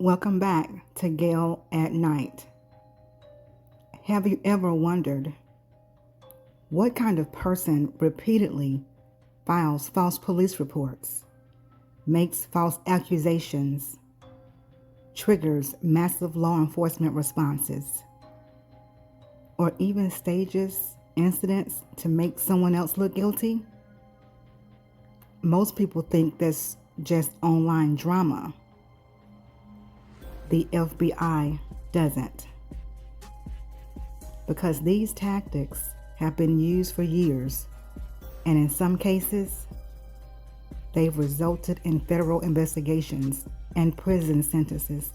Welcome back to Gayle at Night. Have you ever wondered what kind of person repeatedly files false police reports, makes false accusations, triggers massive law enforcement responses, or even stages incidents to make someone else look guilty? Most people think that's just online drama. The FBI doesn't. Because these tactics have been used for years, and in some cases, they've resulted in federal investigations and prison sentences.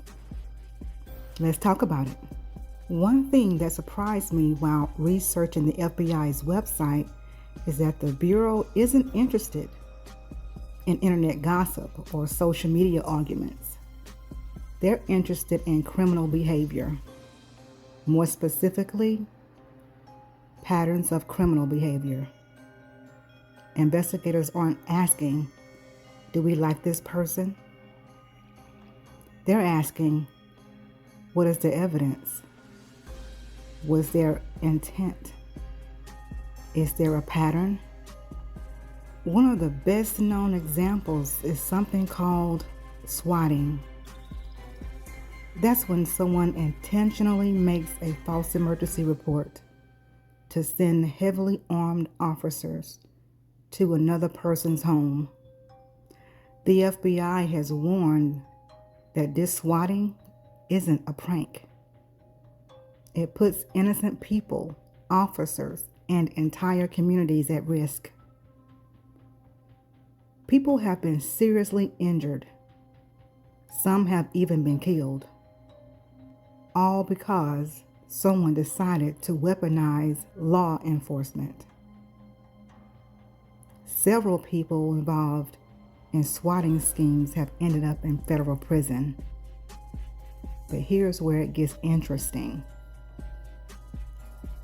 Let's talk about it. One thing that surprised me while researching the FBI's website is that the Bureau isn't interested in internet gossip or social media arguments. They're interested in criminal behavior. More specifically, patterns of criminal behavior. Investigators aren't asking, do we like this person? They're asking, what is the evidence? Was there intent? Is there a pattern? One of the best known examples is something called swatting. That's when someone intentionally makes a false emergency report to send heavily armed officers to another person's home. The FBI has warned that this swatting isn't a prank. It puts innocent people, officers, and entire communities at risk. People have been seriously injured. Some have even been killed. All because someone decided to weaponize law enforcement. Several people involved in swatting schemes have ended up in federal prison. But here's where it gets interesting.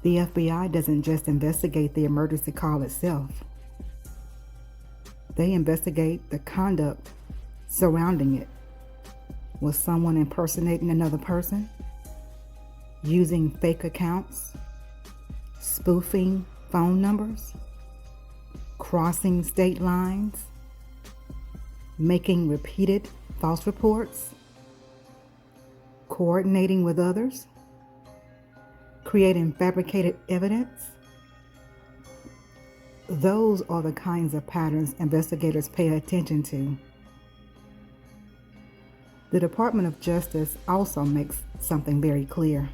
The FBI doesn't just investigate the emergency call itself. They investigate the conduct surrounding it. Was someone impersonating another person? Using fake accounts, spoofing phone numbers, crossing state lines, making repeated false reports, coordinating with others, creating fabricated evidence. Those are the kinds of patterns investigators pay attention to. The Department of Justice also makes something very clear.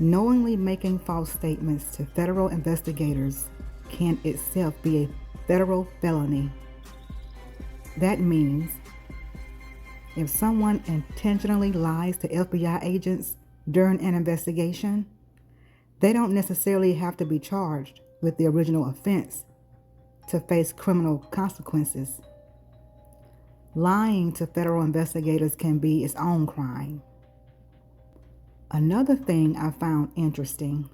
Knowingly making false statements to federal investigators can itself be a federal felony. That means if someone intentionally lies to FBI agents during an investigation, they don't necessarily have to be charged with the original offense to face criminal consequences. Lying to federal investigators can be its own crime. Another thing I found interesting,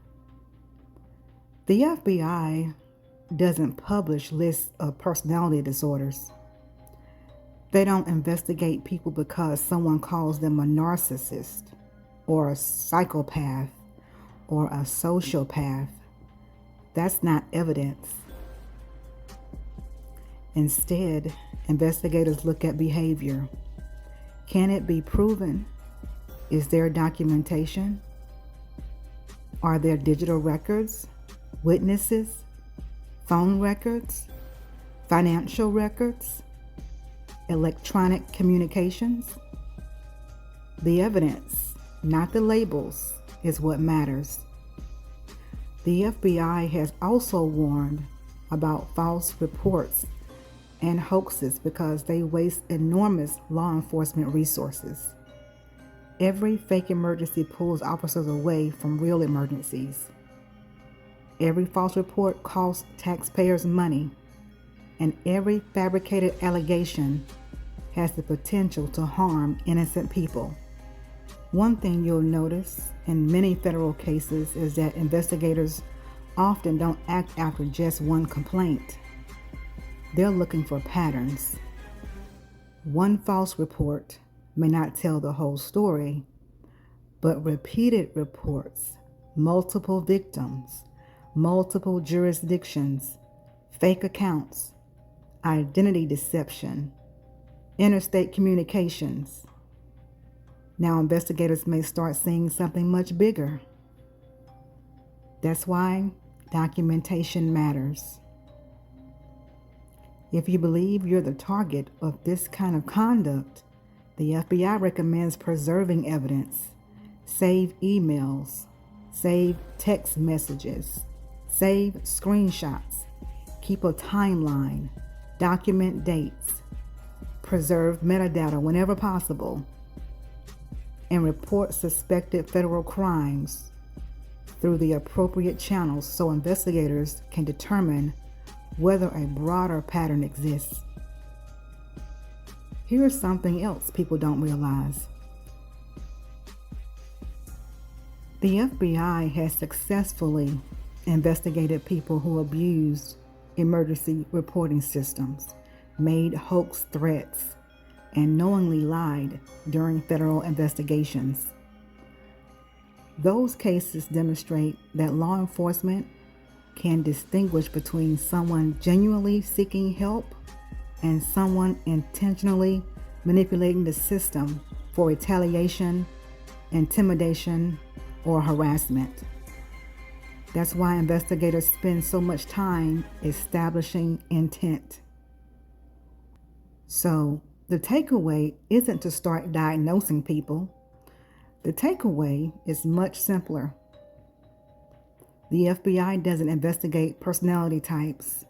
the FBI doesn't publish lists of personality disorders. They don't investigate people because someone calls them a narcissist or a psychopath or a sociopath. That's not evidence. Instead, investigators look at behavior. Can it be proven? Is there documentation? Are there digital records, witnesses, phone records, financial records, electronic communications? The evidence, not the labels, is what matters. The FBI has also warned about false reports and hoaxes because they waste enormous law enforcement resources. Every fake emergency pulls officers away from real emergencies. Every false report costs taxpayers money, and every fabricated allegation has the potential to harm innocent people. One thing you'll notice in many federal cases is that investigators often don't act after just one complaint. They're looking for patterns. One false report may not tell the whole story, but repeated reports, multiple victims, multiple jurisdictions, fake accounts, identity deception, interstate communications. Now investigators may start seeing something much bigger. That's why documentation matters. If you believe you're the target of this kind of conduct, the FBI recommends preserving evidence. Save emails, save text messages, save screenshots, keep a timeline, document dates, preserve metadata whenever possible, and report suspected federal crimes through the appropriate channels so investigators can determine whether a broader pattern exists. Here's something else people don't realize. The FBI has successfully investigated people who abused emergency reporting systems, made hoax threats, and knowingly lied during federal investigations. Those cases demonstrate that law enforcement can distinguish between someone genuinely seeking help and someone intentionally manipulating the system for retaliation, intimidation, or harassment. That's why investigators spend so much time establishing intent. So, the takeaway isn't to start diagnosing people. The takeaway is much simpler. The FBI doesn't investigate personality types.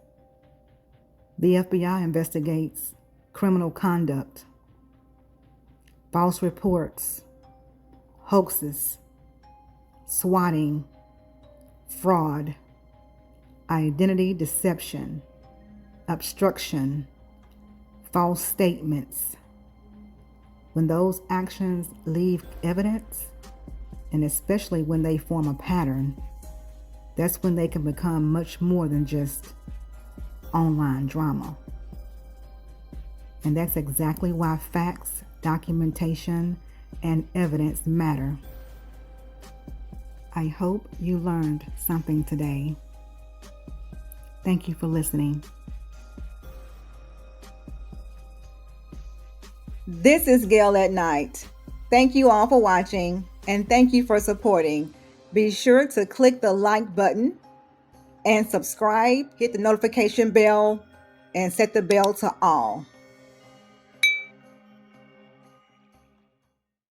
The FBI investigates criminal conduct, false reports, hoaxes, swatting, fraud, identity deception, obstruction, false statements. When those actions leave evidence, and especially when they form a pattern, that's when they can become much more than just online drama. And that's exactly why facts, documentation, and evidence matter. I hope you learned something today. Thank you for listening. This is Gayle at Night. Thank you all for watching, and thank you for supporting. Be sure to click the like button and subscribe, hit the notification bell, and set the bell to all.